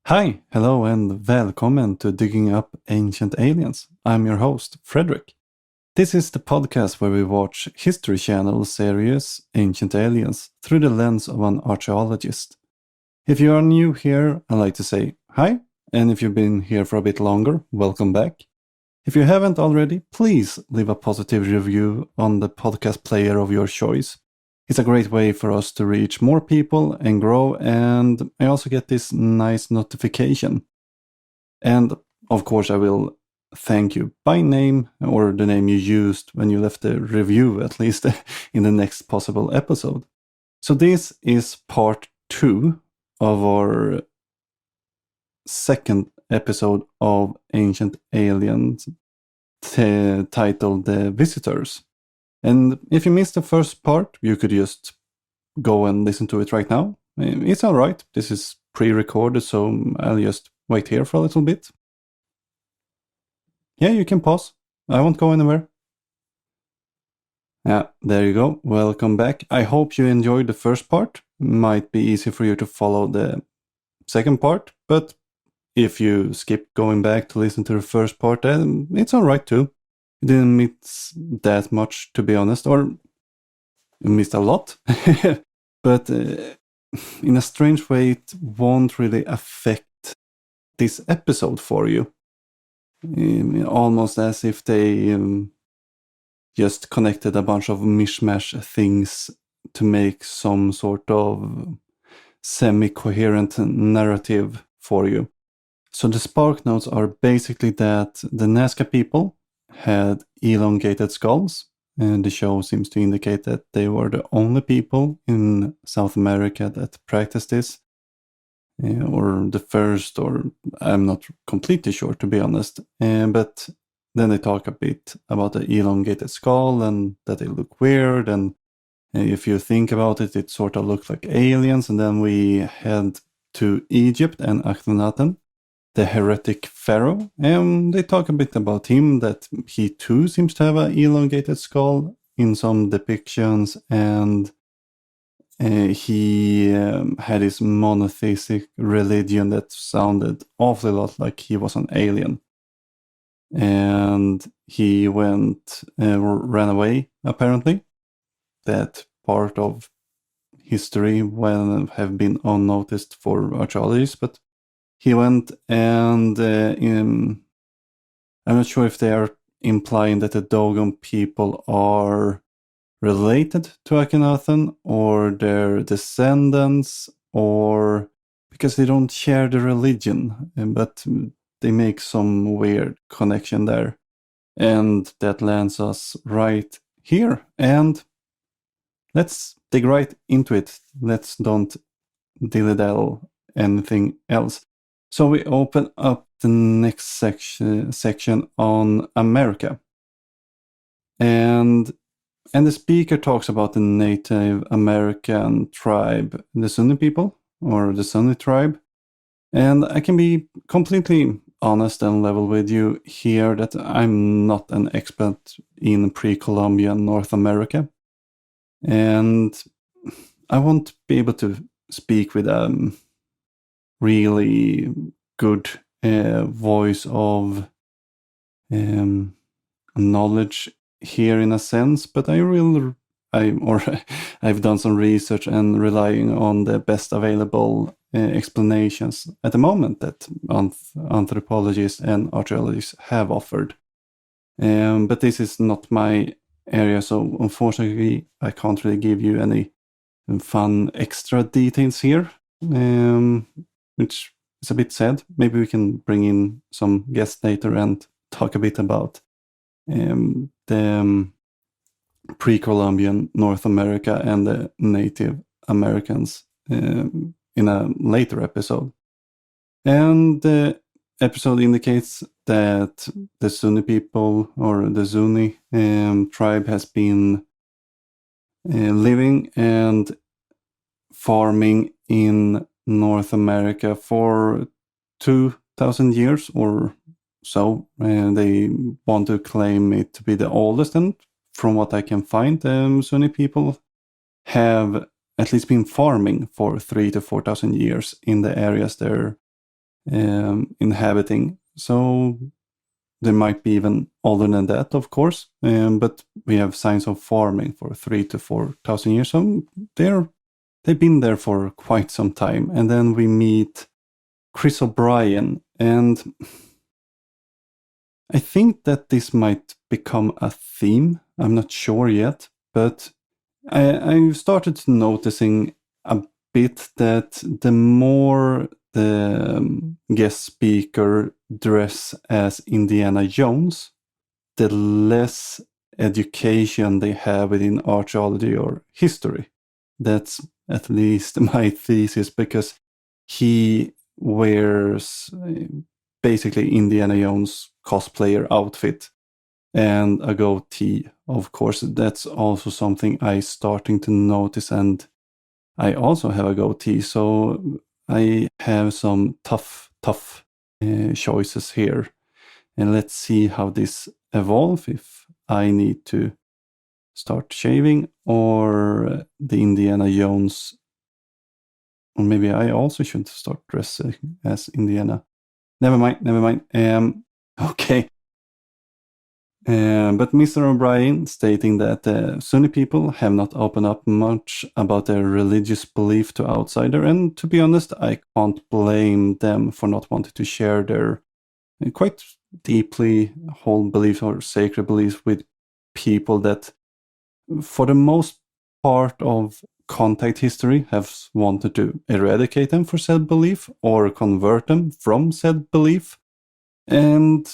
Hi, hello and welcome to Digging Up Ancient Aliens. I'm your host, Fredrik. This is the podcast where we watch History Channel series Ancient Aliens through the lens of an archaeologist. If you are new here, I'd like to say hi, and if you've been here for a bit longer, welcome back. If you haven't already, please leave a positive review on the podcast player of your choice. It's a great way for us to reach more people and grow, and I also get this nice notification. And of course I will thank you by name, or the name you used when you left the review, at least in the next possible episode. So this is part 2 of our second episode of Ancient Aliens titled The Visitors. And if you missed the first part, you could just go and listen to it right now. It's alright, this is pre-recorded, so I'll just wait here for a little bit. Yeah, you can pause. I won't go anywhere. Yeah, there you go. Welcome back. I hope you enjoyed the first part. Might be easy for you to follow the second part, but if you skip going back to listen to the first part, then it's alright too. You didn't miss that much, to be honest, or you missed a lot. But in a strange way, it won't really affect this episode for you. Almost as if they just connected a bunch of mishmash things to make some sort of semi-coherent narrative for you. So the spark notes are basically that the Nazca people had elongated skulls, and the show seems to indicate that they were the only people in South America that practiced this, or the first, or I'm not completely sure, to be honest. But then they talk a bit about the elongated skull and that they look weird, and if you think about it, it sort of looks like aliens. And then we head to Egypt and Akhenaten, the heretic pharaoh, and they talk a bit about him, that he too seems to have an elongated skull in some depictions, and he had his monotheistic religion that sounded awfully lot like he was an alien. And he ran away, apparently. That part of history will have been unnoticed for archaeologists, but he went, and I'm not sure if they are implying that the Dogon people are related to Akhenaten, or their descendants, or because they don't share the religion, but they make some weird connection there. And that lands us right here. And let's dig right into it. Let's don't dilly-dally anything else. So we open up the next section on America. And the speaker talks about the Native American tribe, the Zuni people, or the Zuni tribe. And I can be completely honest and level with you here that I'm not an expert in pre-Columbian North America. And I won't be able to speak with really good voice of knowledge here in a sense, but I've done some research and relying on the best available explanations at the moment that anthropologists and archaeologists have offered. But this is not my area, so unfortunately I can't really give you any fun extra details here, which is a bit sad. Maybe we can bring in some guests later and talk a bit about the pre-Columbian North America and the Native Americans in a later episode. And the episode indicates that the Zuni people, or the Zuni tribe, has been living and farming in North America for 2,000 years or so. They want to claim it to be the oldest, and from what I can find, Zuni people have at least been farming for 3,000 to 4,000 years in the areas they're inhabiting. So they might be even older than that, of course. But we have signs of farming for 3,000 to 4,000 years. So they've been there for quite some time. And then we meet Chris O'Brien, and I think that this might become a theme. I'm not sure yet, but I started noticing a bit that the more the guest speaker dress as Indiana Jones, the less education they have within archaeology or history. That's at least my thesis, because he wears basically Indiana Jones cosplayer outfit and a goatee. Of course, that's also something I starting to notice, and I also have a goatee, so I have some tough choices here. And let's see how this evolves, if I need to start shaving or the Indiana Jones. Or maybe I also should start dressing as Indiana. Never mind. Okay. But Mr. O'Brien stating that Zuni people have not opened up much about their religious belief to outsider, and to be honest, I can't blame them for not wanting to share their quite deeply held beliefs or sacred beliefs with people that, for the most part of contact history, have wanted to eradicate them for said belief or convert them from said belief. And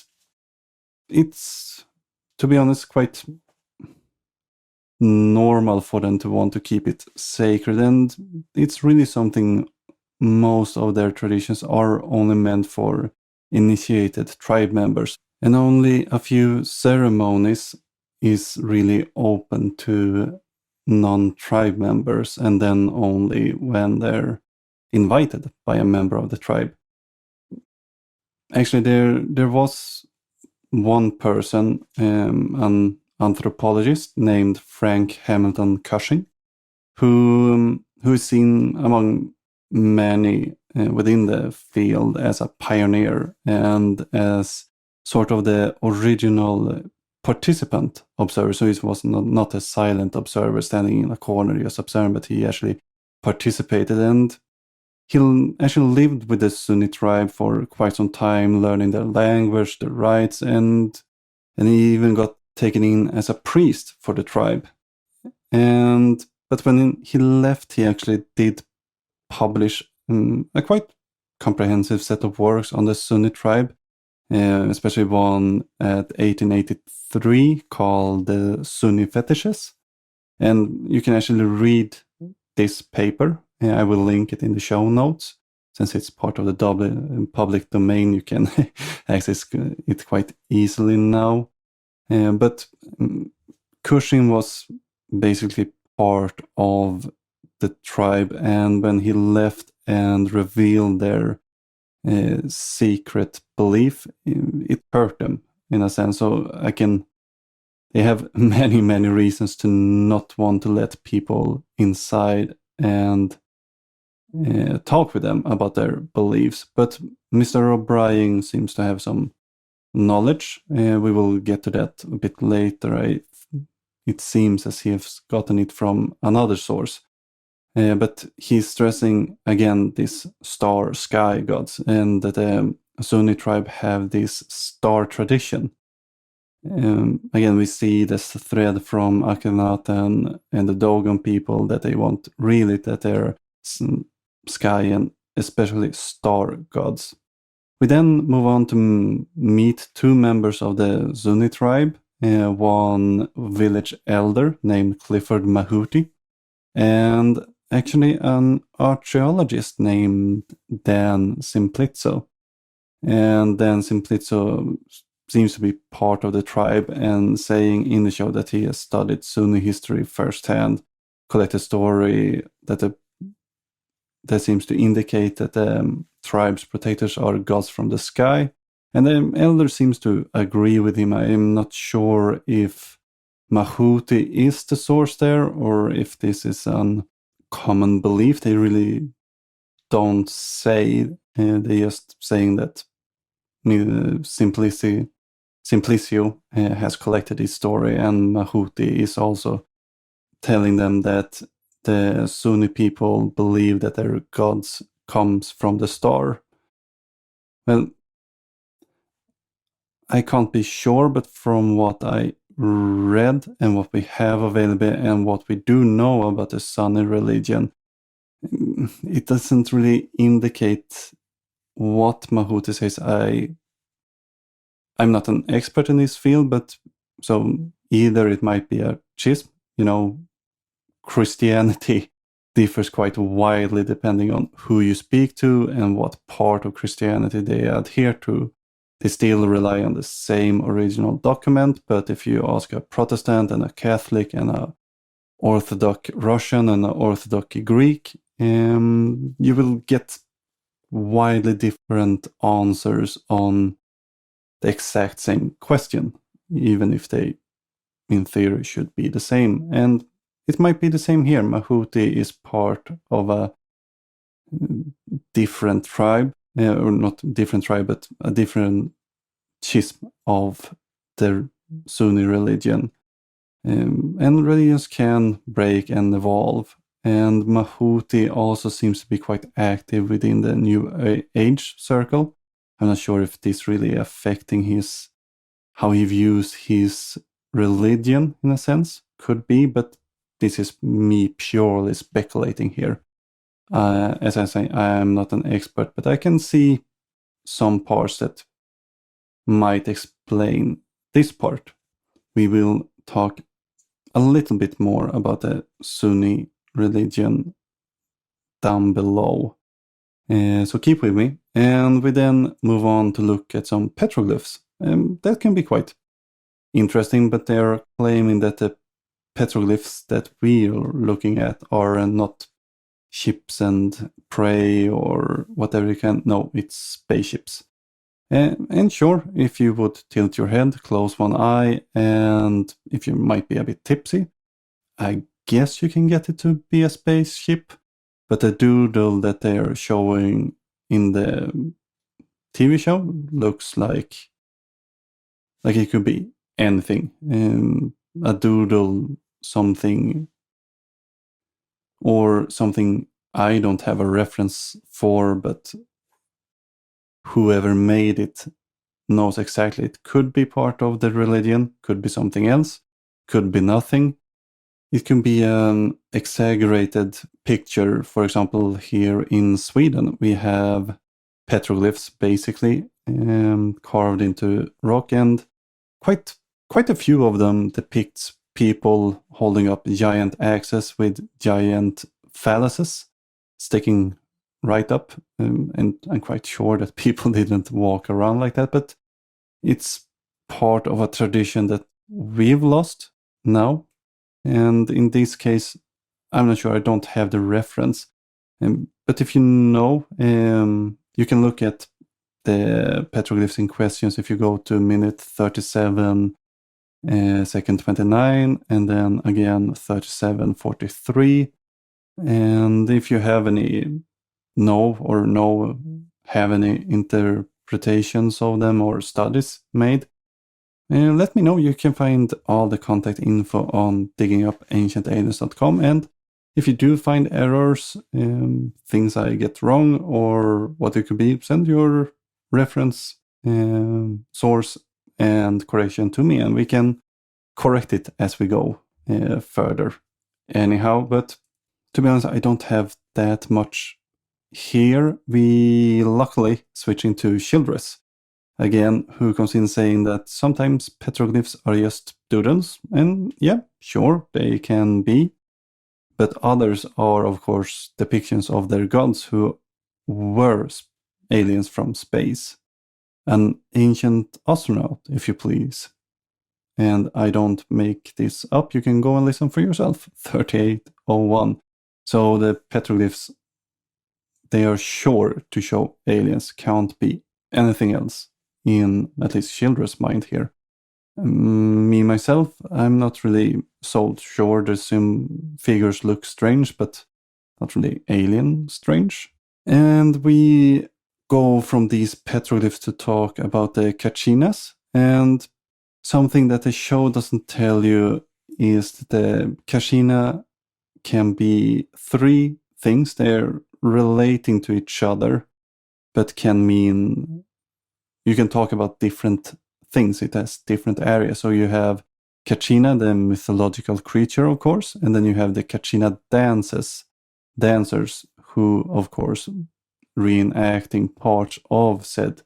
it's, to be honest, quite normal for them to want to keep it sacred. And it's really something most of their traditions are only meant for initiated tribe members. And only a few ceremonies is really open to non-tribe members, and then only when they're invited by a member of the tribe. Actually, there was one person, an anthropologist named Frank Hamilton Cushing, who is seen among many within the field as a pioneer and as sort of the original participant observer. So he was not a silent observer standing in a corner just observing, but he actually participated, and he actually lived with the Zuni tribe for quite some time, learning their language, their rites, and he even got taken in as a priest for the tribe. But when he left, he actually did publish a quite comprehensive set of works on the Zuni tribe, especially one at 1883 called the Zuni FETICHES. And you can actually read this paper. I will link it in the show notes. Since it's part of the public domain, you can access it quite easily now. But Cushing was basically part of the tribe, and when he left and revealed their secret belief, it hurt them in a sense. So they have many reasons to not want to let people inside and talk with them about their beliefs. But Mr. O'Brien seems to have some knowledge. We will get to that a bit later. It seems as he has gotten it from another source. But he's stressing again this sky gods, and that the Zuni tribe have this star tradition. Again, we see this thread from Akhenaten and the Dogon people that they want really that they're sky and especially star gods. We then move on to meet two members of the Zuni tribe, one village elder named Clifford Mahuti, and actually an archaeologist named Dan Simplitzo. And Dan Simplitzo seems to be part of the tribe, and saying in the show that he has studied Zuni history firsthand, collected story that seems to indicate that the tribe's protectors are gods from the sky. And the elder seems to agree with him. I am not sure if Mahuti is the source there, or if this is an common belief. They really don't say They're just saying that Simplicio has collected his story, and Mahuti is also telling them that the Zuni people believe that their gods comes from the star. Well, I can't be sure, but from what I read and what we have available and what we do know about the Zuni religion, it doesn't really indicate what Mahuti says. I'm not an expert in this field, but so either it might be a schism, Christianity differs quite widely depending on who you speak to and what part of Christianity they adhere to. They still rely on the same original document, but if you ask a Protestant and a Catholic and a Orthodox Russian and an Orthodox Greek, you will get widely different answers on the exact same question, even if they, in theory, should be the same. And it might be the same here. Mahuti is part of a different tribe, or not different tribe, but a different schism of the Zuni religion. And religions can break and evolve. And Mahuti also seems to be quite active within the New Age circle. I'm not sure if this really affecting how he views his religion in a sense. Could be, but this is me purely speculating here. As I say, I am not an expert, but I can see some parts that might explain this part. We will talk a little bit more about the Zuni religion down below. So keep with me, and we then move on to look at some petroglyphs. That can be quite interesting, but they are claiming that the petroglyphs that we are looking at are not ships and prey or whatever you can. No, it's spaceships. And sure, if you would tilt your head, close one eye, and if you might be a bit tipsy, I guess you can get it to be a spaceship. But the doodle that they are showing in the TV show looks like it could be anything. A doodle, something, or something I don't have a reference for, but whoever made it knows exactly. It could be part of the religion, could be something else, could be nothing. It can be an exaggerated picture. For example, here in Sweden, we have petroglyphs basically carved into rock, and quite a few of them depicts people holding up giant axes with giant phalluses sticking right up. And I'm quite sure that people didn't walk around like that, but it's part of a tradition that we've lost now. And in this case, I'm not sure, I don't have the reference. But if you know, you can look at the petroglyphs in questions if you go to minute 37, second 29, and then again 37:43. And if you have any have any interpretations of them or studies made, let me know. You can find all the contact info on diggingupancientaliens.com. And if you do find errors, things I get wrong, or what it could be, send your reference, source, and correction to me, and we can correct it as we go further. Anyhow, but to be honest, I don't have that much here. We luckily switching to Childress. Again, who comes in saying that sometimes petroglyphs are just doodles, and yeah, sure, they can be. But others are, of course, depictions of their gods who were aliens from space. An ancient astronaut, if you please. And I don't make this up. You can go and listen for yourself. 3801. So the petroglyphs, they are sure to show aliens. Can't be anything else, in at least Childress' mind here. Me, myself, I'm not really so sure. The figures look strange, but not really alien strange. And we go from these petroglyphs to talk about the kachinas. And something that the show doesn't tell you is that the kachina can be three things. They're relating to each other, but can mean, you can talk about different things. It has different areas. So you have Kachina, the mythological creature, of course, and then you have the Kachina dancers, who, of course, reenacting parts of said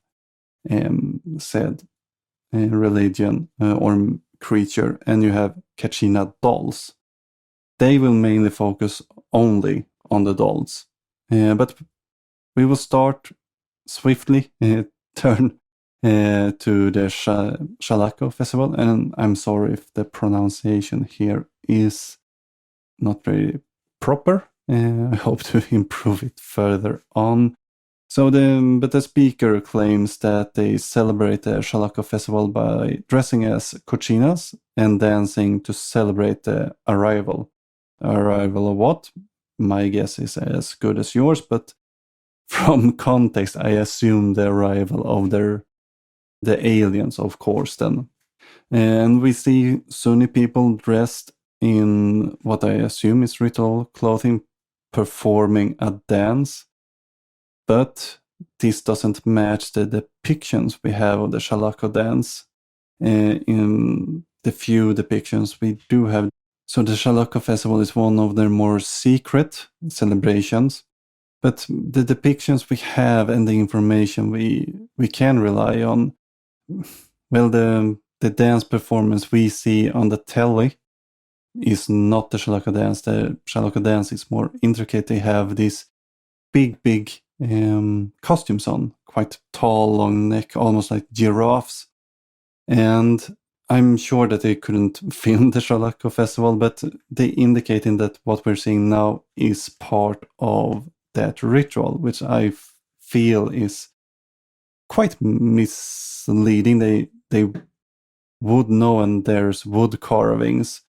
religion or creature. And you have Kachina dolls. They will mainly focus only on the dolls. But we will start swiftly, turn to the Shalako festival. And I'm sorry if the pronunciation here is not very proper. I hope to improve it further on. So the speaker claims that they celebrate the Shalako festival by dressing as cochinas and dancing to celebrate the arrival. Arrival of what? My guess is as good as yours, but from context, I assume the arrival of the aliens, of course, then. And we see Zuni people dressed in what I assume is ritual clothing, performing a dance. But this doesn't match the depictions we have of the Shalako dance. In the few depictions we do have. So the Shalako festival is one of their more secret celebrations. But the depictions we have and the information we can rely on, well, the dance performance we see on the telly is not the Shalako dance. The Shalako dance is more intricate. They have these big costumes on, quite tall, long neck, almost like giraffes. And I'm sure that they couldn't film the Shalako festival, but they indicating that what we're seeing now is part of that ritual, which I feel is quite misleading. They would know, and there's wood carvings,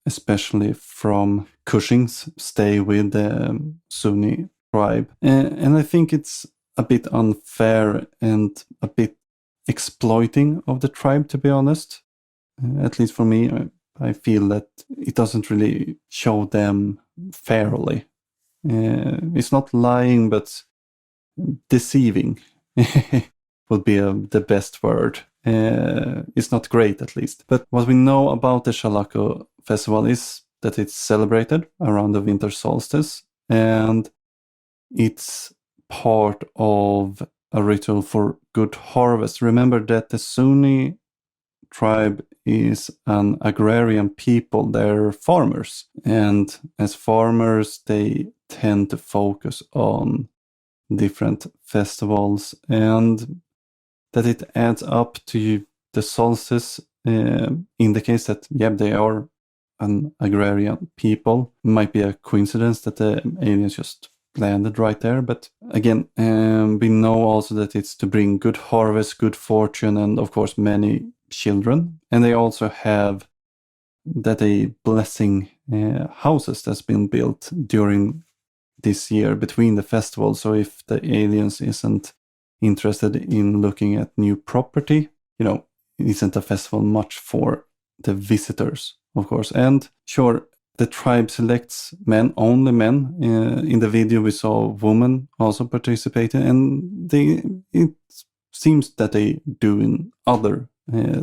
especially from CUSHING's stay with the Zuni tribe. And I think it's a bit unfair and a bit exploiting of the tribe, to be honest. At least for me, I feel that it doesn't really show them fairly. It's not lying, but deceiving would be the best word. It's not great, at least. But what we know about the Shalako festival is that it's celebrated around the winter solstice, and it's part of a ritual for good harvest. Remember that the Zuni tribe is an agrarian people. They're farmers, and as farmers they tend to focus on different festivals, and that it adds up to the solstice indicates that they are an agrarian people. Might be a coincidence that the aliens just landed right there, but again, we know also that it's to bring good harvest, good fortune, and of course many children. And they also have that a blessing houses that's been built during this year between the festivals. So if the aliens isn't interested in looking at new property, it isn't a festival much for the visitors, of course. And sure, the tribe selects men, only men. In the video we saw women also participating, and it seems that they do in other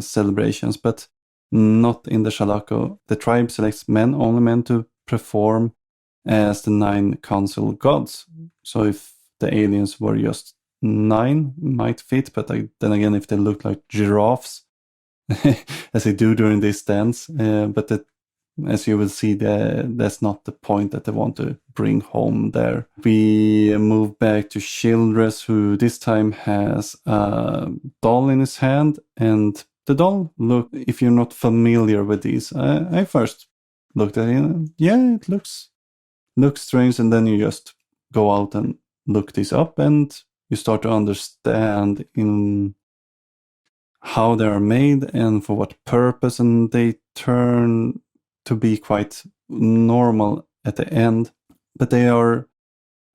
celebrations, but not in the Shalako. The tribe selects men, only men, to perform as the 9 council gods. So if the aliens were just 9, might fit, but then again, if they look like giraffes, as they do during this dance, but as you will see, that's not the point that they want to bring home there. We move back to Childress, who this time has a doll in his hand, and the doll, if you're not familiar with these, I first looked at it and it looks strange, and then you just go out and look this up and you start to understand in how they are made and for what purpose, and they turn to be quite normal at the end. But they are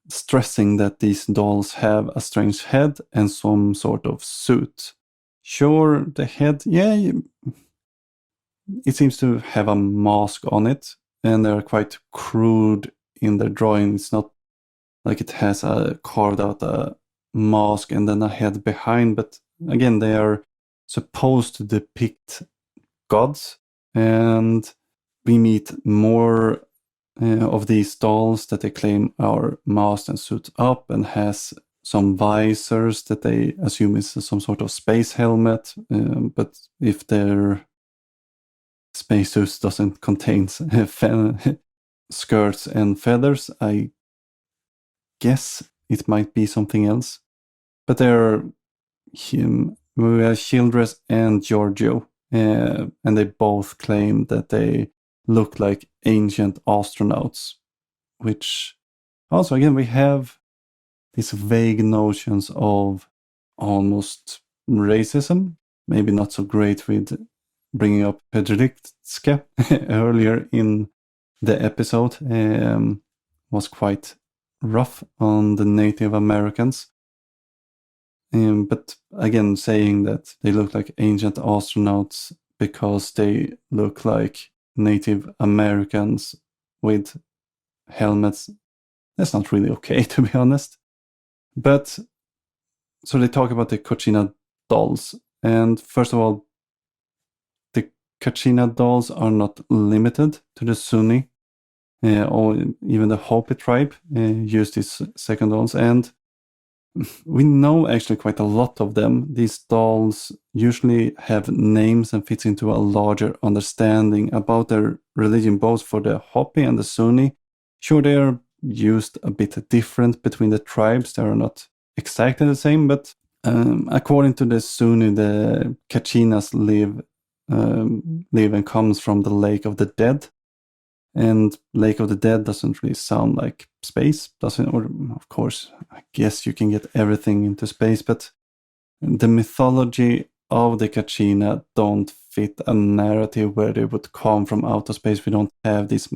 stressing that these dolls have a strange head and some sort of suit. Sure, the head, it seems to have a mask on it, and they're quite crude in their drawing. It's not like it has carved out a mask and then a head behind, but again, they are supposed to depict gods, and we meet more of these dolls that they claim are masked and suited up and has some visors that they assume is some sort of space helmet, but if their spacesuits doesn't contain skirts and feathers, I guess it might be something else. But there are Childress and Giorgio, and they both claim that they look like ancient astronauts, which also, again, we have these vague notions of almost racism, maybe not so great with bringing up Fredrik earlier in the episode, was quite rough on the Native Americans. But again, saying that they look like ancient astronauts because they look like Native Americans with helmets, that's not really okay, to be honest. But so they talk about the Kachina dolls. And first of all, the Kachina dolls are not limited to the Zuni, or even the Hopi tribe use these second dolls. And we know actually quite a lot of them. These dolls usually have names and fits into a larger understanding about their religion, both for the Hopi and the Zuni. Sure, they are used a bit different between the tribes. They are not exactly the same, but according to the Zuni, the Kachinas live and comes from the Lake of the Dead. And Lake of the Dead doesn't really sound like space, doesn't? Or of course, I guess you can get everything into space, but the mythology of the Kachina don't fit a narrative where they would come from outer space. We don't have this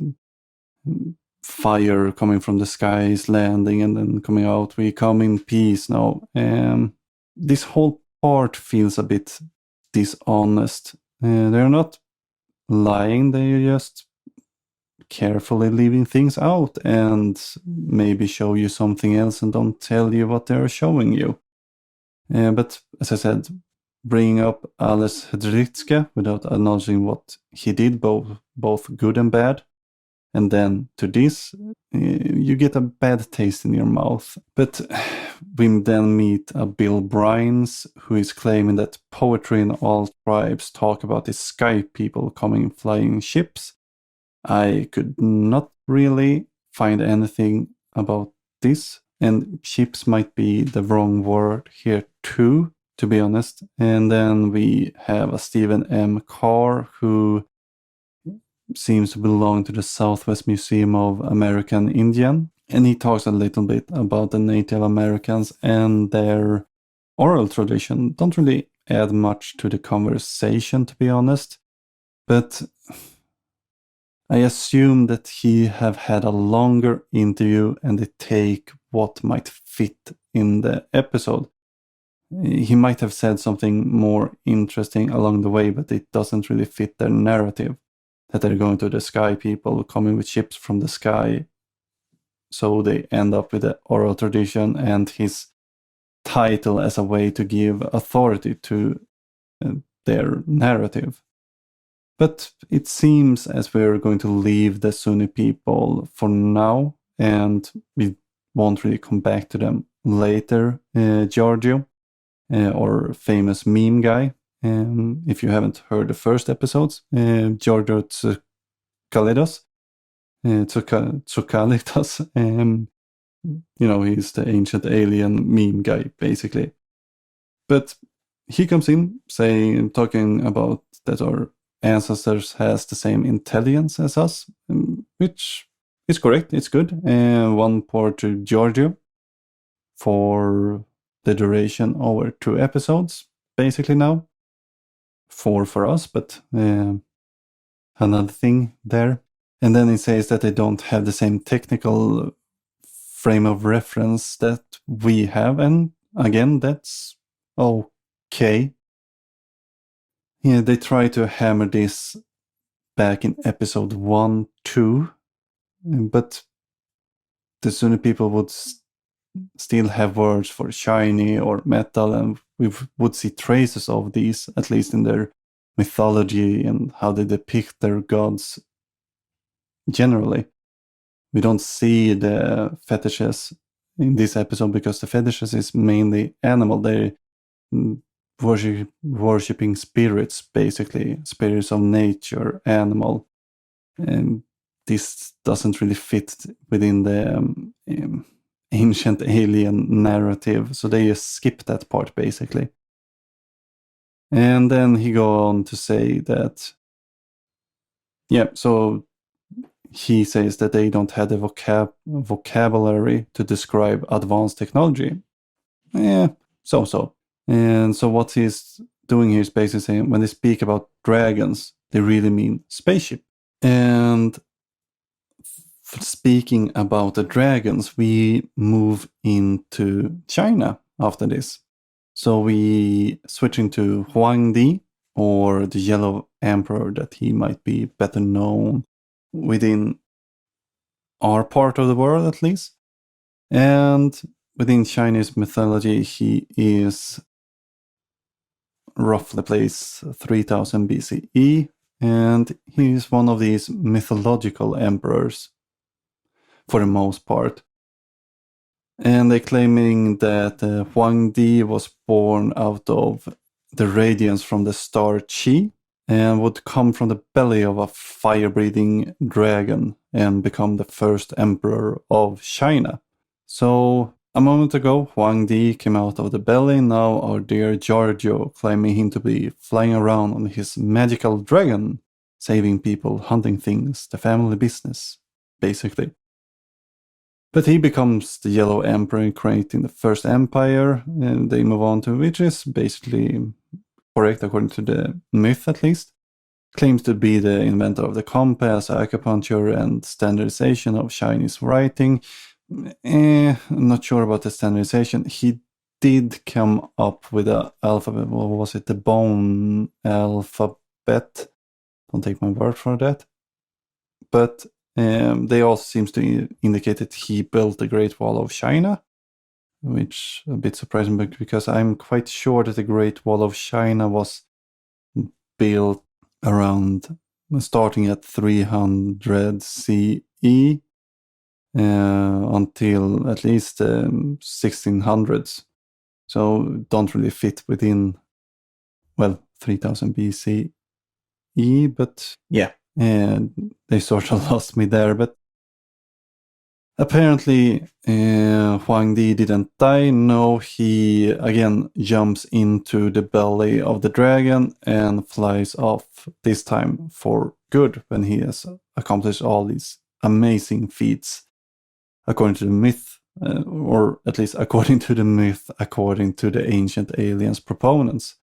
fire coming from the skies, landing and then coming out. We come in peace now. This whole part feels a bit dishonest. They're not lying, they're just carefully leaving things out and maybe show you something else and don't tell you what they're showing you. But as I said, bringing up Ales Hedritske without acknowledging what he did, both good and bad, and then to this, you get a bad taste in your mouth. But we then meet Bill Bryans, who is claiming that poetry in all tribes talk about the sky people coming in flying ships. I could not really find anything about this, and ships might be the wrong word here too, to be honest. And then we have a Stephen M. Carr, who seems to belong to the Southwest Museum of American Indian, and he talks a little bit about the Native Americans and their oral tradition. Don't really add much to the conversation, to be honest, but I assume that he have had a longer interview and they take what might fit in the episode. He might have said something more interesting along the way, but it doesn't really fit their narrative. That they're going to the sky people, coming with ships from the sky. So they end up with the oral tradition and his title as a way to give authority to their narrative. But it seems as we're going to leave the Zuni people for now, and we won't really come back to them later. Giorgio, or famous meme guy, if you haven't heard the first episodes, Giorgio Tsoukalos, he's the ancient alien meme guy, basically. But he comes in talking about that our ancestors has the same intelligence as us, which is correct, it's good. One part to Giorgio for the duration over 2 episodes, basically now. 4 for us, but another thing there. And then he says that they don't have the same technical frame of reference that we have, and again, that's okay. Yeah, they try to hammer this back in episode 1, 2, but the Zuni people would still have words for shiny or metal, and we would see traces of these, at least in their mythology and how they depict their gods generally. We don't see the fetishes in this episode because the fetishes is mainly animal. They're worshipping spirits, basically, spirits of nature, animal. And this doesn't really fit within the ancient alien narrative, so they just skip that part, basically. And then he go on to say that, so he says that they don't have the vocabulary to describe advanced technology. So. And so what he's doing here is basically saying when they speak about dragons, they really mean spaceship. And speaking about the dragons, we move into China after this. So we switch into Huangdi, or the Yellow Emperor, that he might be better known within our part of the world, at least. And within Chinese mythology, he is roughly placed 3000 BCE, and he is one of these mythological emperors for the most part. And they're claiming that Huangdi was born out of the radiance from the star Qi and would come from the belly of a fire-breathing dragon and become the first emperor of China. So a moment ago, Huangdi came out of the belly. Now our dear Giorgio claiming him to be flying around on his magical dragon, saving people, hunting things, the family business, basically. But he becomes the Yellow Emperor, creating the first empire, and they move on to, which is basically correct according to the myth at least. Claims to be the inventor of the compass, acupuncture, and standardization of Chinese writing. I'm not sure about the standardization. He did come up with an alphabet. What was it? The bone alphabet. Don't take my word for that. But they also seems to indicate that he built the Great Wall of China, which a bit surprising because I'm quite sure that the Great Wall of China was built around starting at 300 CE until at least 1600s. So don't really fit within, 3000 BCE, but yeah. And they sort of lost me there, but apparently Huangdi didn't die. No, he again jumps into the belly of the dragon and flies off, this time for good, when he has accomplished all these amazing feats, according to the myth, or at least according to the myth, according to the ancient aliens proponents.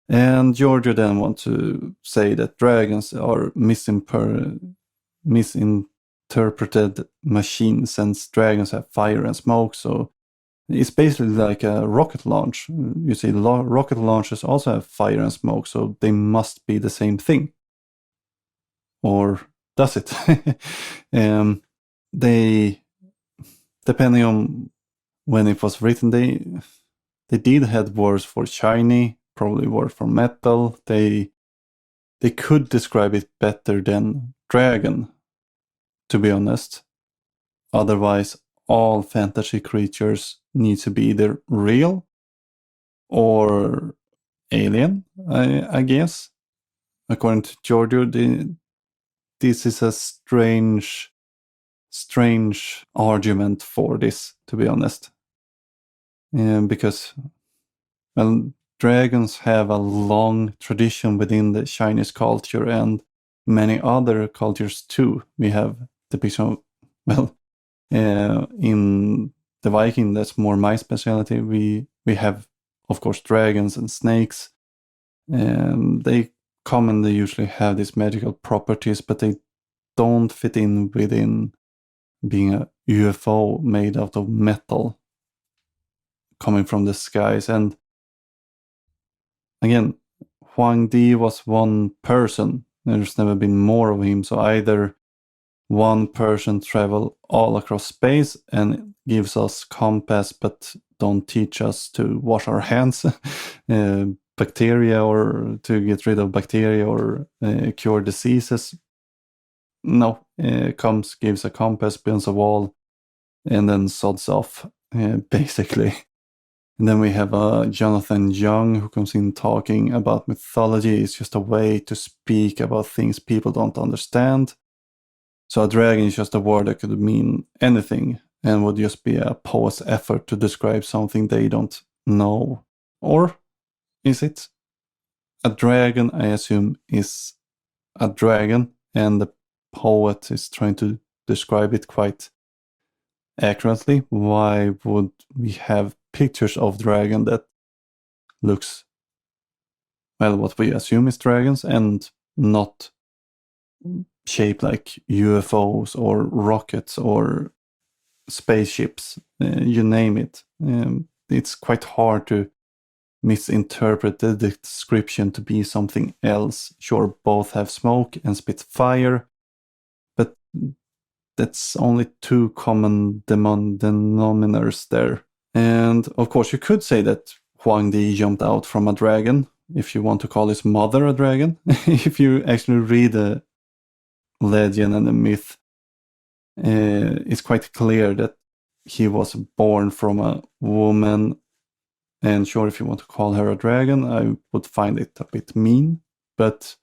And Giorgio then wants to say that dragons are misinterpreted machines, since dragons have fire and smoke. So it's basically like a rocket launch. You see, rocket launches also have fire and smoke, so they must be the same thing. Or does it? They, depending on when it was written, they did have words for shiny, probably word for metal. They could describe it better than dragon, to be honest. Otherwise, all fantasy creatures need to be either real or alien, I guess. According to Giorgio, this is a strange argument for this, to be honest. Because, dragons have a long tradition within the Chinese culture and many other cultures too. We have depiction of, in the Viking, that's more my specialty. We have, of course, dragons and snakes. They commonly usually have these magical properties, but they don't fit in within being a UFO made out of metal coming from the skies. And again, Huangdi was one person. There's never been more of him. So either one person travel all across space and gives us compass, but don't teach us to wash our hands, bacteria, or to get rid of bacteria or cure diseases. No, gives a compass, builds a wall, and then sods off, basically. And then we have Jonathan Young, who comes in talking about mythology. It's just a way to speak about things people don't understand. So a dragon is just a word that could mean anything and would just be a poet's effort to describe something they don't know. Or is it? A dragon, I assume, is a dragon, and the poet is trying to describe it quite accurately. Why would we have pictures of dragon that looks, well, what we assume is dragons and not shaped like UFOs or rockets or spaceships, you name it. It's quite hard to misinterpret the description to be something else. Sure, both have smoke and spit fire, but that's only two common denominators there. And of course, you could say that Huangdi jumped out from a dragon, if you want to call his mother a dragon. If you actually read the legend and the myth, it's quite clear that he was born from a woman. And sure, if you want to call her a dragon, I would find it a bit mean, but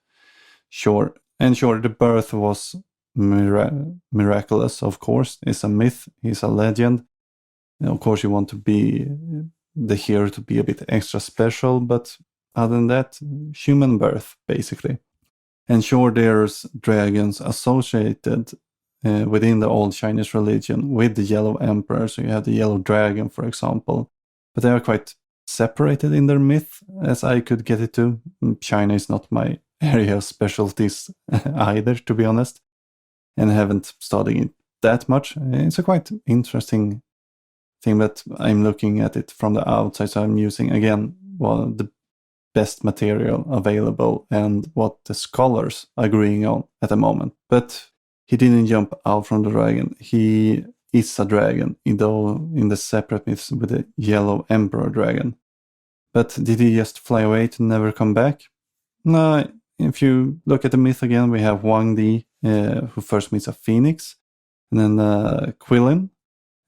sure. And sure, the birth was miraculous, of course. It's a myth, it's a legend. And of course, you want to be the hero to be a bit extra special, but other than that, human birth, basically. And sure, there's dragons associated within the old Chinese religion with the yellow emperor. So you have the yellow dragon, for example, but they are quite separated in their myth, as I could get it to. China is not my area of specialties either, to be honest, and I haven't studied it that much. It's a quite interesting thing, but I'm looking at it from the outside, so I'm using, again, the best material available and what the scholars are agreeing on at the moment. But he didn't jump out from the dragon. He is a dragon, though in the separate myths with the yellow emperor dragon. But did he just fly away to never come back? No, if you look at the myth again, we have Huangdi, who first meets a phoenix, and then Quillin.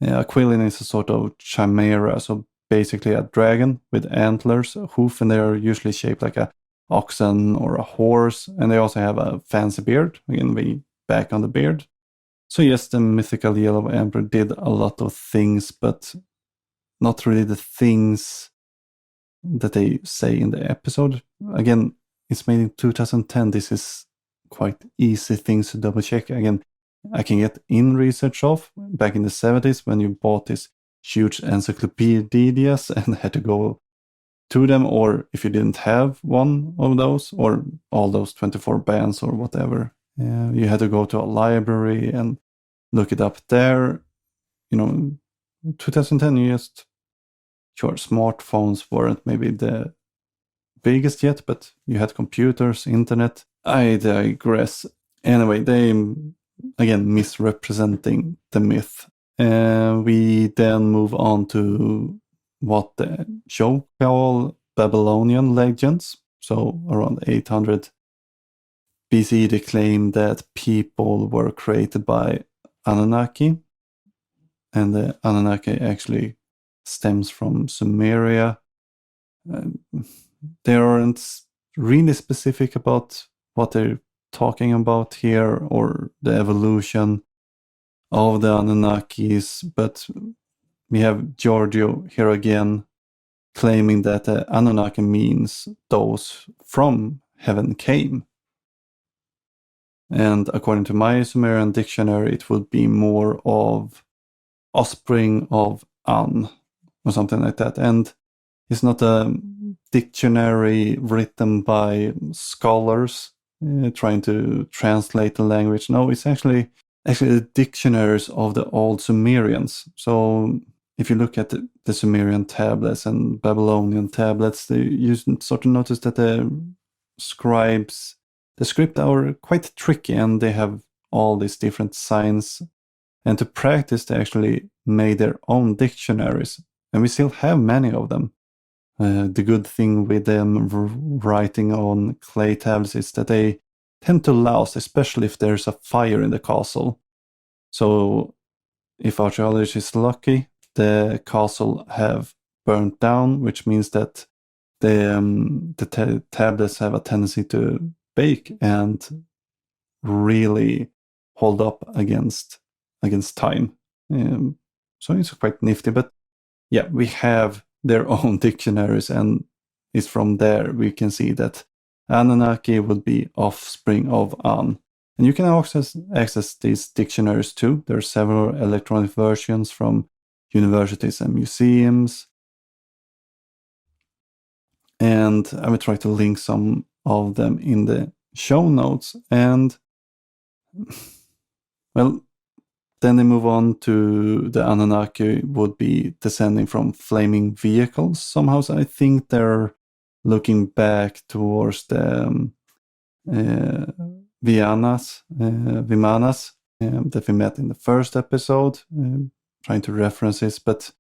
A Quillin is a sort of chimera, so basically a dragon with antlers, a hoof, and they are usually shaped like a oxen or a horse, and they also have a fancy beard. Again, we back on the beard. So yes, the mythical yellow emperor did a lot of things, but not really the things that they say in the episode. Again, it's made in 2010. This is quite easy things to double check. Again, I can get in research of back in the 70s when you bought these huge encyclopedias and had to go to them, or if you didn't have one of those or all those 24 bands or whatever, you had to go to a library and look it up there. 2010, you just, sure, smartphones weren't maybe the biggest yet, but you had computers, internet. I digress. Anyway, they, again, misrepresenting the myth. We then move on to what the show call Babylonian legends. So around 800 BC, they claim that people were created by Annunaki. And the Annunaki actually stems from Sumeria. They aren't really specific about what they're talking about here or the evolution of the Anunnakis, but we have Giorgio here again claiming that the Anunnaki means those from heaven came. And according to my Sumerian dictionary, it would be more of offspring of An or something like that. And it's not a dictionary written by scholars trying to translate the language. No, it's actually actually the dictionaries of the old Sumerians. So if you look at the Sumerian tablets and Babylonian tablets, you sort of notice that the scribes, the script are quite tricky, and they have all these different signs. And to practice, they actually made their own dictionaries, and we still have many of them. The good thing with them writing on clay tablets is that they tend to last, especially if there's a fire in the castle. So if archaeology is lucky, the castle have burnt down, which means that the tablets have a tendency to bake and really hold up against time. So it's quite nifty. But yeah, we have their own dictionaries, and it's from there we can see that Annunaki would be offspring of An. And you can access these dictionaries too. There are several electronic versions from universities and museums. And I will try to link some of them in the show notes. And well, then they move on to the Anunnaki would be descending from flaming vehicles somehow. So I think they're looking back towards the Vimanas that we met in the first episode, trying to reference this, but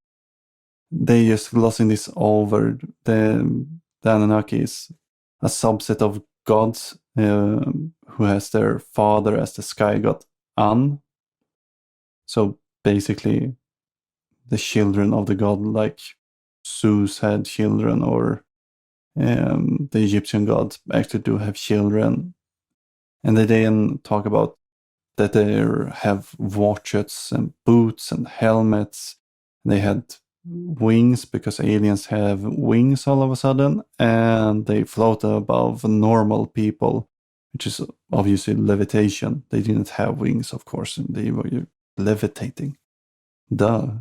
they just glossing this over. The Anunnaki is a subset of gods who has their father as the sky god An. So basically the children of the god, like Zeus had children, or the Egyptian gods actually do have children. And they then talk about that they have watches and boots and helmets. They had wings because aliens have wings all of a sudden, and they float above normal people, which is obviously levitation. They didn't have wings, of course, and they were levitating. Duh.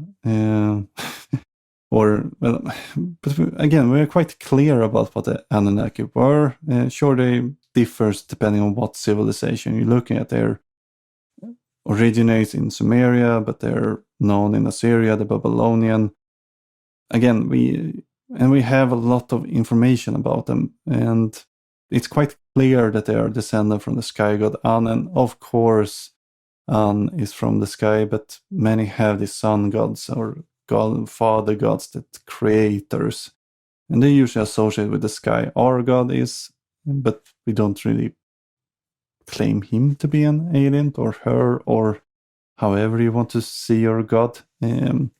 But again, we're quite clear about what the Anunnaki were. Sure, they differs depending on what civilization you're looking at. They're originates in Sumeria, but they're known in Assyria, the Babylonian. Again, we have a lot of information about them, and it's quite clear that they are descended from the sky god An, and of course An is from the sky, but many have the sun gods or father gods, that creators, and they usually associate with the sky. Our god is, but we don't really claim him to be an alien, or her, or however you want to see your god. But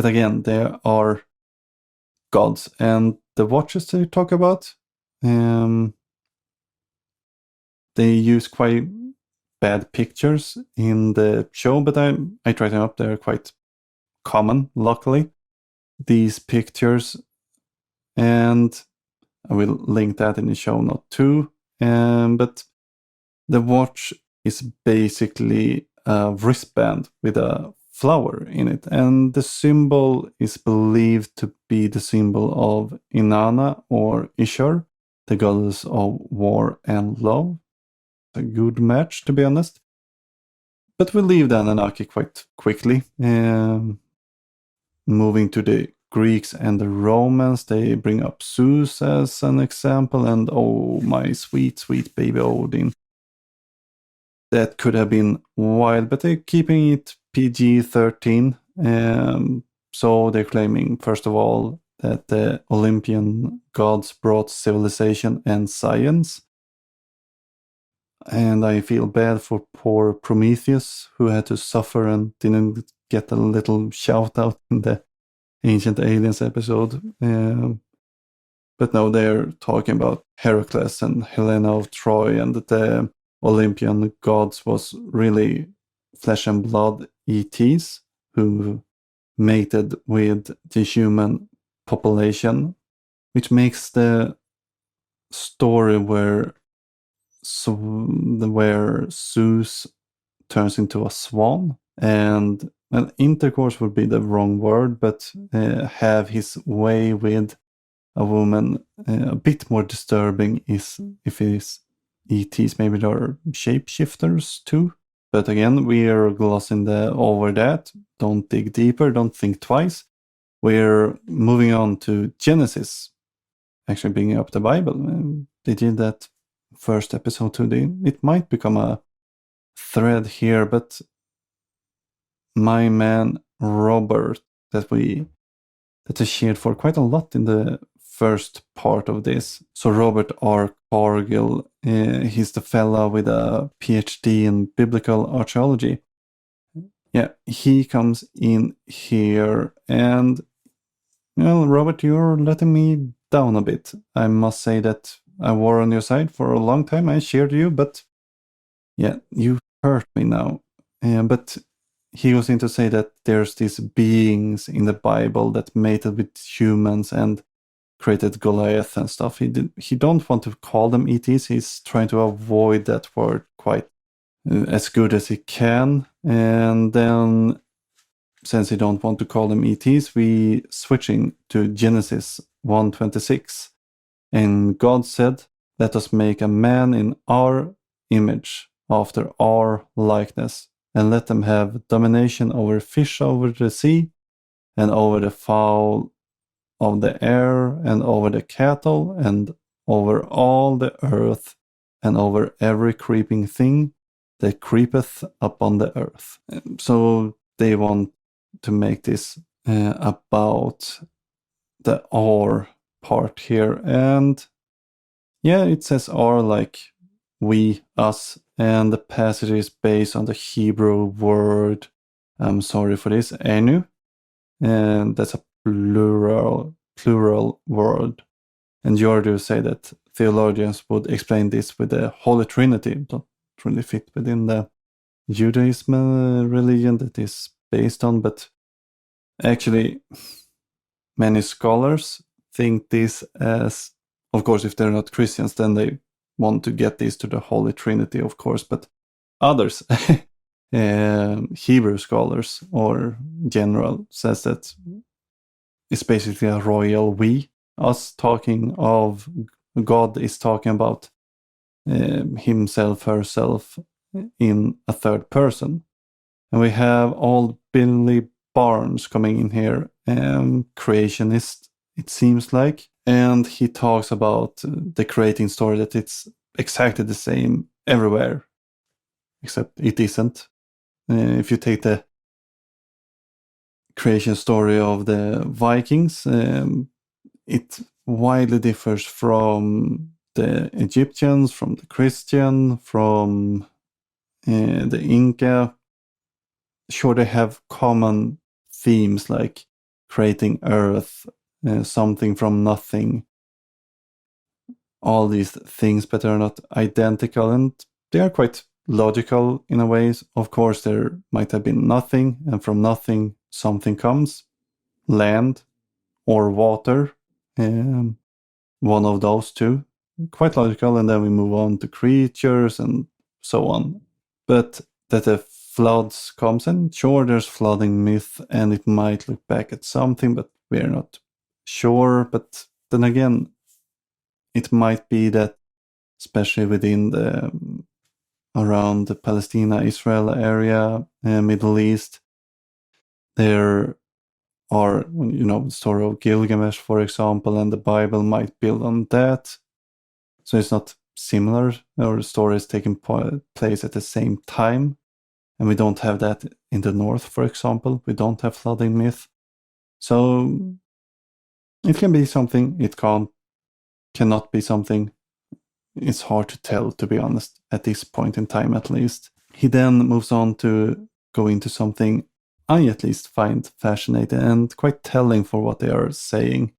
again, there are gods, and the watches they talk about, they use quite bad pictures in the show, but I tried them up. They're quite common, luckily, these pictures, and I will link that in the show note too. But the watch is basically a wristband with a flower in it, and the symbol is believed to be the symbol of Inanna, or Ishtar, the goddess of war and love. A good match, to be honest. But we'll leave the Anunnaki quite quickly. Moving to the Greeks and the Romans, they bring up Zeus as an example, and oh, my sweet, sweet baby Odin. That could have been wild, but they're keeping it PG-13. So they're claiming, first of all, that the Olympian gods brought civilization and science. And I feel bad for poor Prometheus, who had to suffer and didn't get a little shout out in the Ancient Aliens episode. But no, they're talking about Heracles and Helena of Troy, and that the Olympian gods was really flesh and blood ETs who mated with the human population, which makes the story where Zeus turns into a swan, and intercourse would be the wrong word, but have his way with a woman a bit more disturbing is if it is ETs, maybe they're shapeshifters too. But again, we're glossing over that. Don't dig deeper, don't think twice. We're moving on to Genesis, actually bringing up the Bible. They did that first episode today. It might become a thread here, but my man Robert, that I shared for quite a lot in the first part of this. So Robert R. Cargill, he's the fella with a PhD in biblical archaeology. Yeah, he comes in here and, well, Robert, you're letting me down a bit. I must say that I war on your side for a long time. I cheered you, but yeah, you hurt me now. But he goes in to say that there's these beings in the Bible that mated with humans and created Goliath and stuff. He don't want to call them ETs. He's trying to avoid that word quite as good as he can. And then, since he don't want to call them ETs, we switching to Genesis 1:26. And God said, "Let us make a man in our image, after our likeness, and let them have domination over fish over the sea, and over the fowl of the air, and over the cattle, and over all the earth, and over every creeping thing that creepeth upon the earth." So they want to make this about the "our" part here. And yeah, it says "our" like we, us, and the passage is based on the Hebrew word, I'm sorry for this, enu, and that's a plural word. And Giorgio say that theologians would explain this with the Holy Trinity. Don't really fit within the Judaism religion that is based on, but actually many scholars think this as, of course, if they're not Christians, then they want to get this to the Holy Trinity, of course, but others, Hebrew scholars or general, says that it's basically a royal we. Us talking of God is talking about himself, herself in a third person. And we have old Billy Barnes coming in here, creationist, it seems like. And he talks about the creating story, that it's exactly the same everywhere, except it isn't. If you take the creation story of the Vikings, it widely differs from the Egyptians, from the Christian, from the Inca. Sure, they have common themes like creating earth, something from nothing, all these things, but they're not identical, and they are quite logical in a way. Of course, there might have been nothing, and from nothing something comes, land or water, one of those two, quite logical. And then we move on to creatures and so on. But that the floods comes, and sure, there's flooding myth, and it might look back at something, but we're not sure. But then again, it might be that, especially within the around the Palestina-Israel area, Middle East, there are, the story of Gilgamesh, for example, and the Bible might build on that. So it's not similar, or stories taking place at the same time. And we don't have that in the north, for example. We don't have flooding myth. So it can be something, it cannot be something. It's hard to tell, to be honest, at this point in time at least. He then moves on to go into something I at least find fascinating and quite telling for what they are saying.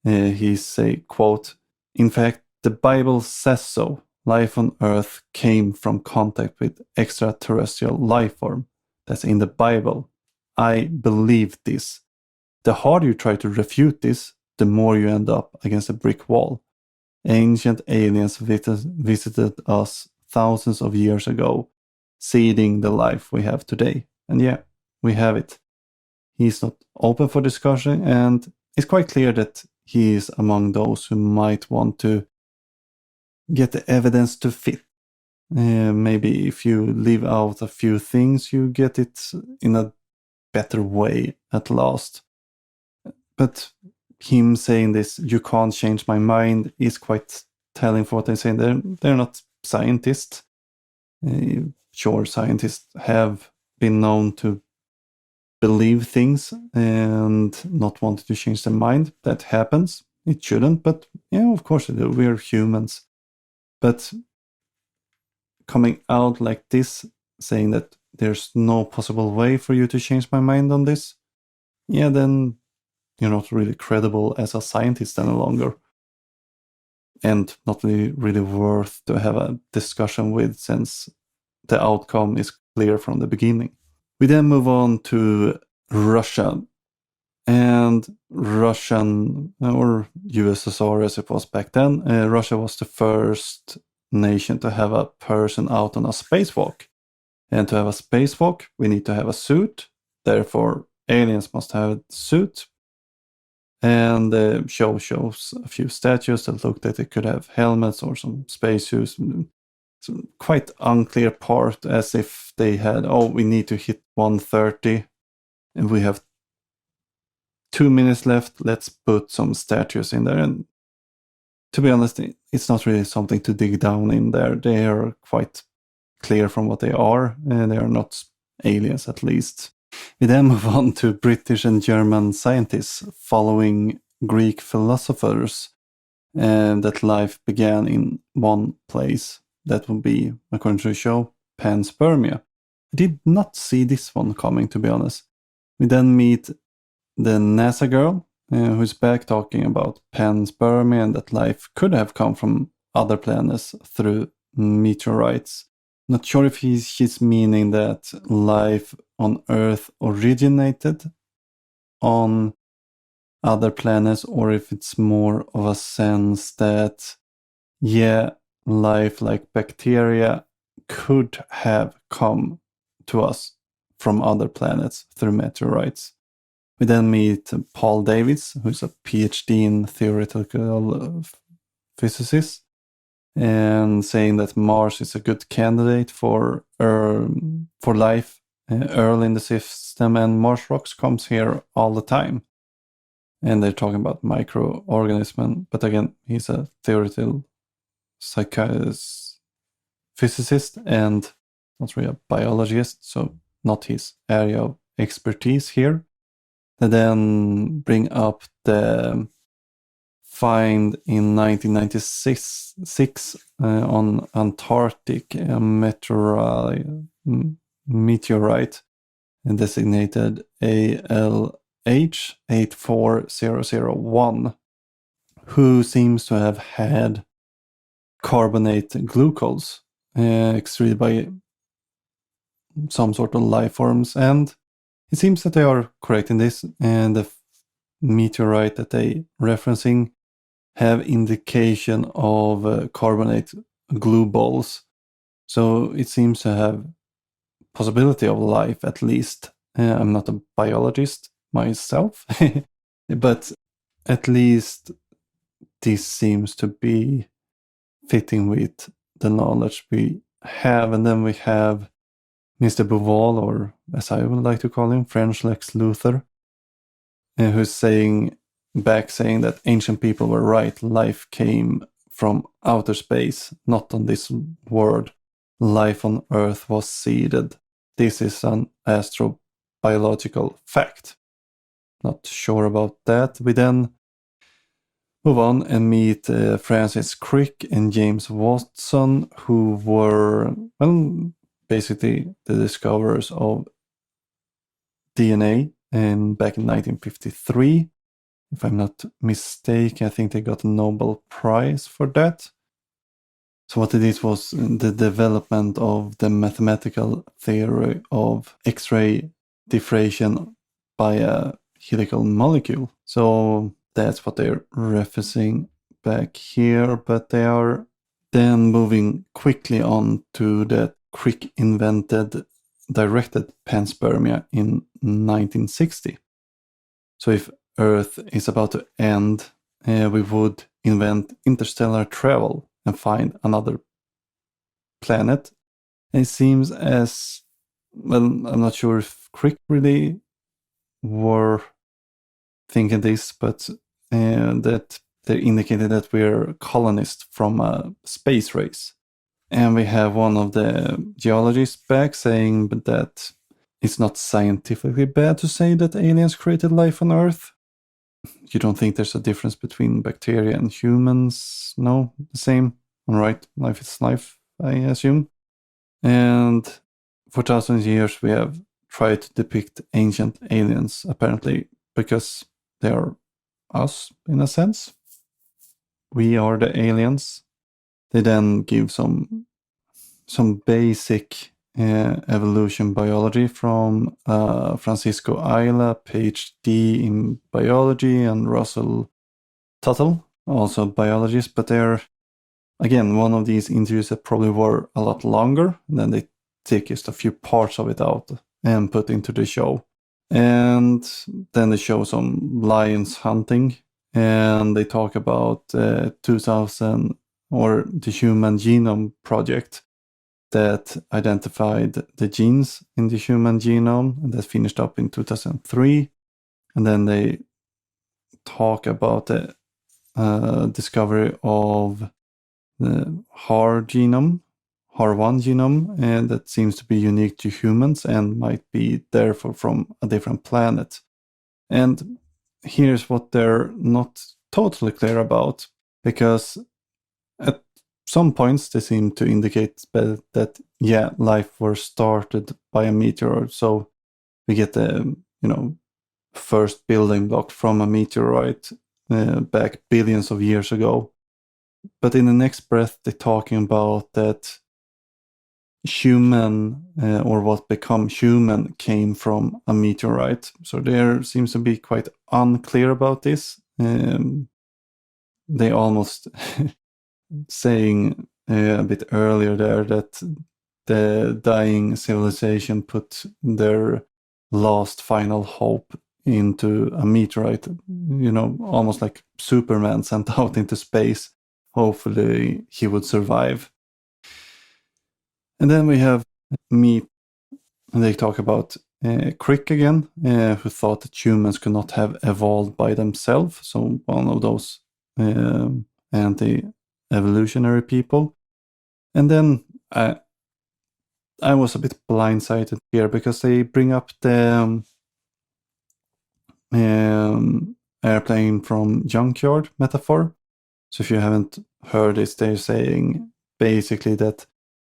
He say, quote, "In fact, the Bible says so. Life on Earth came from contact with extraterrestrial life form. That's in the Bible. I believe this. The harder you try to refute this, the more you end up against a brick wall. Ancient aliens visited us thousands of years ago, seeding the life we have today." And yeah, we have it. He's not open for discussion, and it's quite clear that he is among those who might want to get the evidence to fit. Maybe if you leave out a few things, you get it in a better way at last. But him saying this, "you can't change my mind," is quite telling for what they're saying. They're not scientists. Sure, scientists have been known to believe things and not want to change their mind. That happens. It shouldn't, but yeah, of course we're humans. But coming out like this, saying that there's no possible way for you to change my mind on this, yeah, then you're not really credible as a scientist any longer. And not really worth to have a discussion with, since the outcome is clear from the beginning. We then move on to Russia. And Russian, or USSR as it was back then, Russia was the first nation to have a person out on a spacewalk. And to have a spacewalk, we need to have a suit. Therefore, aliens must have a suit. And the show shows a few statues that looked like they could have helmets or some spacesuits. Some quite unclear part, as if they had, we need to hit 1:30 and we have 2 minutes left, let's put some statues in there. And to be honest, it's not really something to dig down in there. They are quite clear from what they are, and they are not aliens, at least. We then move on to British and German scientists following Greek philosophers, and that life began in one place. That would be, according to the show, Panspermia. I did not see this one coming, to be honest. We then meet the NASA girl, who's back talking about panspermia and that life could have come from other planets through meteorites. Not sure if she's meaning that life on Earth originated on other planets, or if it's more of a sense that, yeah, life like bacteria could have come to us from other planets through meteorites. We then meet Paul Davies, who's a PhD in theoretical physicist, and saying that Mars is a good candidate for life early in the system, and Mars rocks comes here all the time. And they're talking about microorganisms, but again, he's a theoretical physicist and not really a biologist, so not his area of expertise here. They then bring up the find in 1996 on Antarctic, a meteorite designated ALH 84001, who seems to have had carbonate glucose extruded by some sort of life forms, and it seems that they are correct in this, and the meteorite that they referencing have indication of carbonate glue balls. So it seems to have possibility of life, at least. I'm not a biologist myself, but at least this seems to be fitting with the knowledge we have. And then we have Mr. Bouval, or as I would like to call him, French Lex Luthor, who's saying that ancient people were right. Life came from outer space, not on this world. Life on Earth was seeded. This is an astrobiological fact. Not sure about that. We then move on and meet Francis Crick and James Watson, who were, basically the discoverers of DNA back in 1953. If I'm not mistaken, I think they got a Nobel Prize for that. So what it is was the development of the mathematical theory of X-ray diffraction by a helical molecule. So that's what they're referencing back here, but they are then moving quickly on to that Crick invented directed panspermia in 1960. So if Earth is about to end, we would invent interstellar travel and find another planet. And it seems as, well, I'm not sure if Crick really were thinking this, but that they indicated that we're colonists from a space race. And we have one of the geologists back saying that it's not scientifically bad to say that aliens created life on Earth. You don't think there's a difference between bacteria and humans? No, the same. All right, life is life, I assume. And for thousands of years, we have tried to depict ancient aliens, apparently, because they are us, in a sense. We are the aliens. They then give some basic evolution biology from Francisco Ayla, PhD in biology, and Russell Tuttle, also biologist, but they're, again, one of these interviews that probably were a lot longer, and then they take just a few parts of it out and put into the show. And then they show some lions hunting, and they talk about 2000, or the Human Genome Project, that identified the genes in the human genome, and that finished up in 2003. And then they talk about the discovery of the HAR1 genome, and that seems to be unique to humans and might be therefore from a different planet. And here's what they're not totally clear about, because at some points they seem to indicate that life was started by a meteor. So we get the first building block from a meteorite back billions of years ago. But in the next breath, they're talking about that human or what become human came from a meteorite. So there seems to be quite unclear about this. They almost saying a bit earlier there that the dying civilization put their last final hope into a meteorite, almost like Superman sent out into space. Hopefully he would survive. And then we have Meat, and they talk about Crick again, who thought that humans could not have evolved by themselves. So one of those anti-evolutionary people. And then I was a bit blindsided here because they bring up the airplane from junkyard metaphor. So if you haven't heard this, they're saying basically that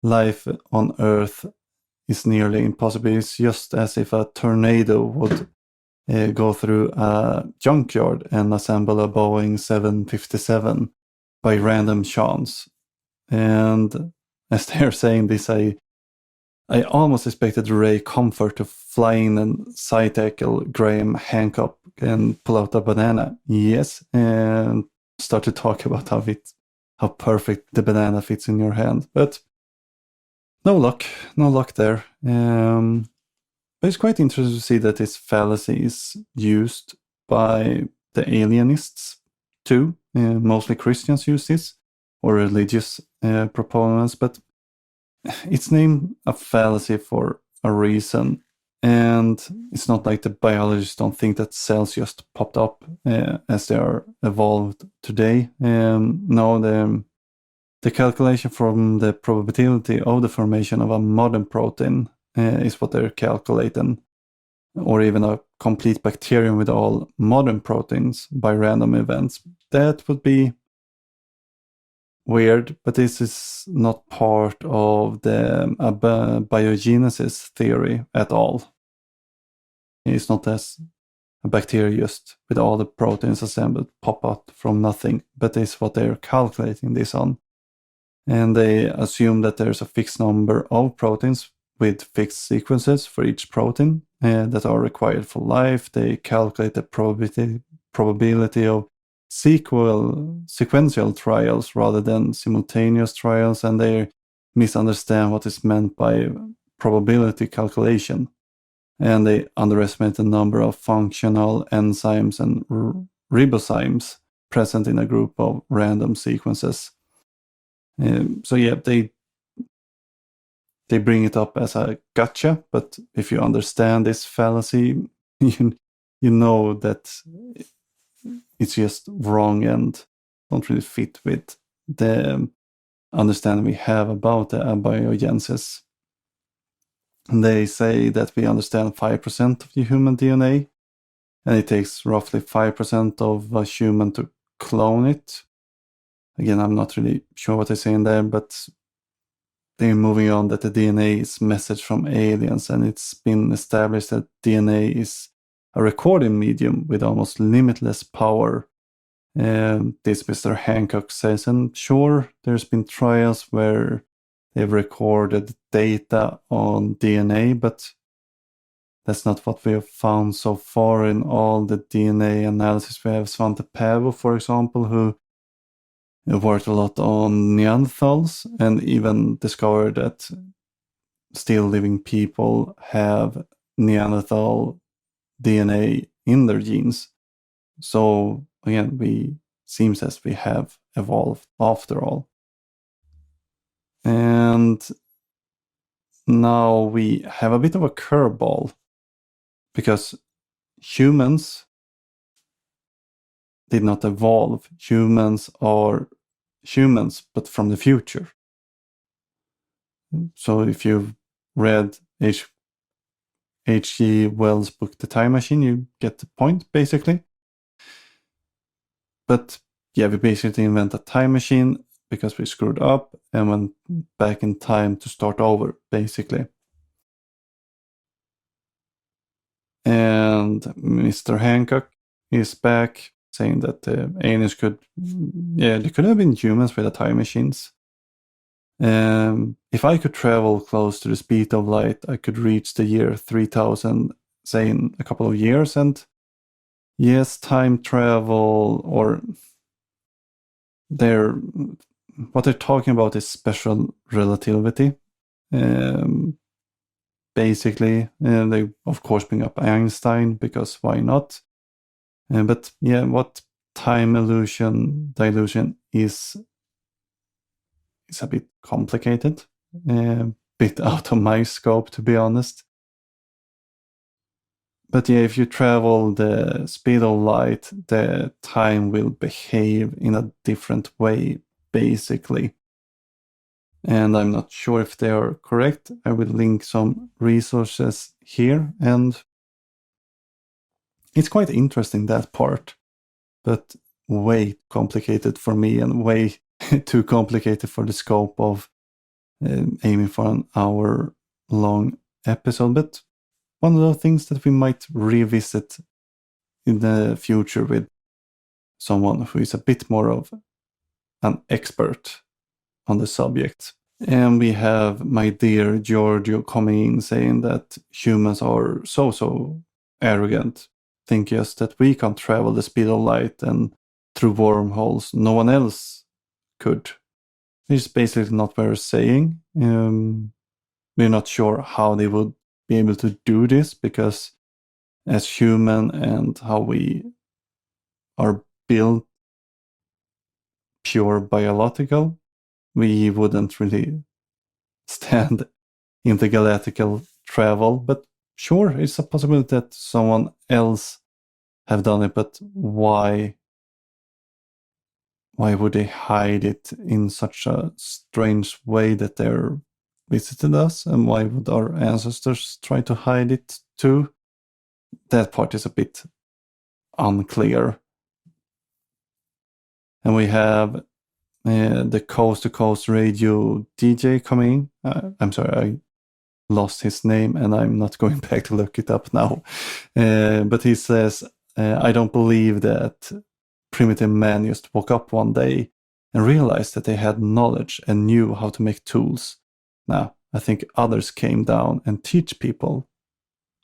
life on Earth is nearly impossible. It's just as if a tornado would go through a junkyard and assemble a Boeing 757 by random chance. And as they're saying this, I almost expected Ray Comfort to fly in and side tackle Graham Hancock and pull out a banana. Yes, and start to talk about how perfect the banana fits in your hand. But no luck there. But it's quite interesting to see that this fallacy is used by the alienists too. Mostly Christians use this, or religious proponents, but it's named a fallacy for a reason. And it's not like the biologists don't think that cells just popped up as they are evolved today. No, the calculation from the probability of the formation of a modern protein is what they're calculating, or even a complete bacterium with all modern proteins by random events. That would be weird, but this is not part of the abiogenesis theory at all. It's not as a bacteria just with all the proteins assembled pop out from nothing, but it's what they're calculating this on. And they assume that there's a fixed number of proteins with fixed sequences for each protein that are required for life. They calculate the probability of sequential trials rather than simultaneous trials, and they misunderstand what is meant by probability calculation. And they underestimate the number of functional enzymes and ribozymes present in a group of random sequences. So yeah, they bring it up as a gotcha, but if you understand this fallacy, you know that it's just wrong and don't really fit with the understanding we have about the abiogenesis. They say that we understand 5% of the human DNA, and it takes roughly 5% of a human to clone it. Again, I'm not really sure what they're saying there, but they're moving on that the DNA is message from aliens, and it's been established that DNA is a recording medium with almost limitless power. This Mr. Hancock says, and sure, there's been trials where they've recorded data on DNA, but that's not what we have found so far in all the DNA analysis. We have Svante Pääbo, for example, who worked a lot on Neanderthals and even discovered that still living people have Neanderthal DNA in their genes. So again, seems as we have evolved after all. And now we have a bit of a curveball, because humans did not evolve. Humans are humans, but from the future. So if you've read H.G. Wells' book The Time Machine, you get the point, basically. But yeah, we basically invent a time machine because we screwed up and went back in time to start over, basically. And Mr. Hancock is back, saying that the aliens they could have been humans with the time machines. If I could travel close to the speed of light, I could reach the year 3000, say, in a couple of years. And yes, time travel, or what they're talking about is special relativity. Basically, they of course bring up Einstein, because why not? But yeah, what time dilution is a bit complicated, a bit out of my scope, to be honest. But yeah, if you travel the speed of light, the time will behave in a different way, basically. And I'm not sure if they are correct. I will link some resources here, and it's quite interesting, that part, but way complicated for me and way too complicated for the scope of aiming for an hour-long episode. But one of those things that we might revisit in the future with someone who is a bit more of an expert on the subject. And we have my dear Giorgio coming in, saying that humans are so arrogant, think just that we can travel the speed of light and through wormholes no one else could. It's basically not what we're saying. We're not sure how they would be able to do this, because as human and how we are built, pure biological, we wouldn't really stand intergalactical travel. But sure, it's a possibility that someone else have done it, but why would they hide it in such a strange way that they're visited us? And why would our ancestors try to hide it too? That part is a bit unclear. And we have the Coast to Coast radio DJ coming. I'm sorry, I lost his name and I'm not going back to look it up now. But he says, I don't believe that primitive man just woke up one day and realized that they had knowledge and knew how to make tools. Now, I think others came down and teach people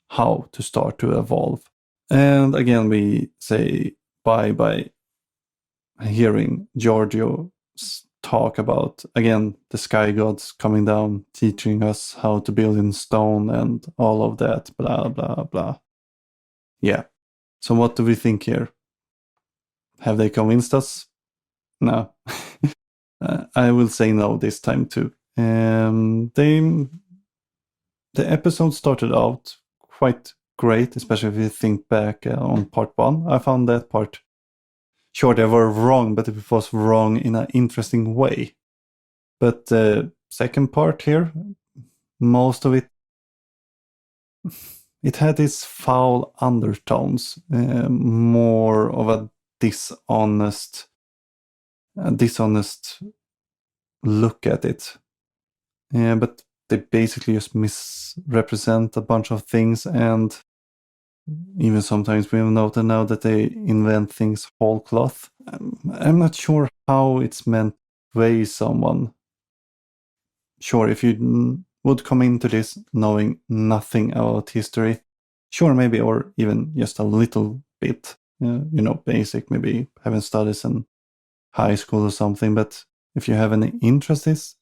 how to start to evolve. And again, we say bye by hearing Giorgio talk about, again, the sky gods coming down, teaching us how to build in stone and all of that, blah, blah, blah. Yeah. So what do we think here? Have they convinced us? No. I will say no this time too. The episode started out quite great, especially if you think back on part 1. I found that part, sure, they were wrong, but it was wrong in an interesting way. But the second part here, most of it, it had these foul undertones, more of a dishonest look at it. But they basically just misrepresent a bunch of things, and even sometimes we have noted now that they invent things whole cloth. I'm not sure how it's meant to weigh someone. Sure, if you would come into this knowing nothing about history, sure, maybe, or even just a little bit, basic, maybe haven't studied in high school or something, but if you have any interests,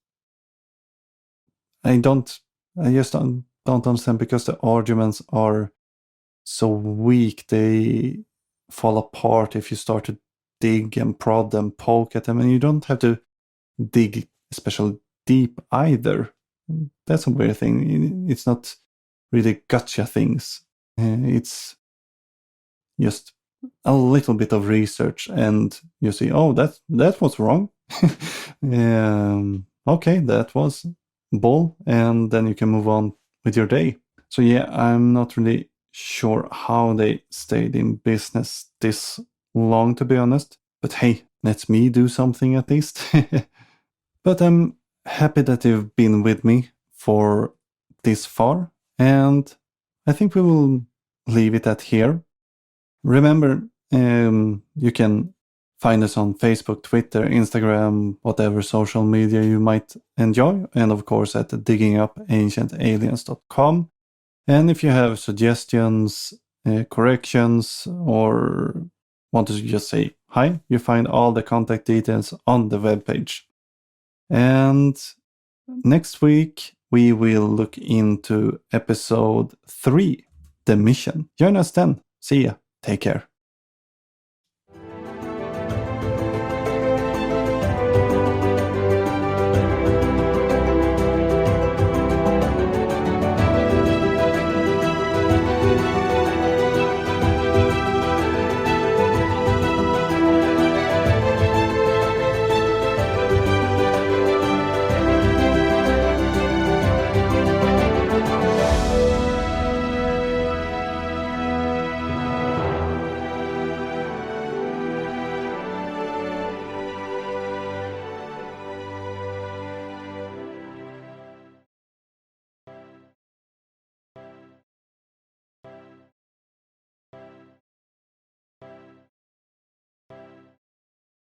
I just don't understand, because the arguments are so weak. They fall apart if you start to dig and prod and poke at them, and you don't have to dig especially deep either. That's a weird thing. It's not really gotcha things. It's just a little bit of research, and you see, oh, that was wrong. Okay, that was bull, and then you can move on with your day. So yeah, I'm not really sure how they stayed in business this long, to be honest. But hey, let me do something at least. But I'm happy that you've been with me for this far, and I think we will leave it at here. Remember, you can find us on Facebook, Twitter, Instagram, whatever social media you might enjoy, and of course at diggingupancientaliens.com. And if you have suggestions, corrections, or want to just say hi, you find all the contact details on the webpage. And next week, we will look into episode 3, The Mission. Join us then. See ya. Take care.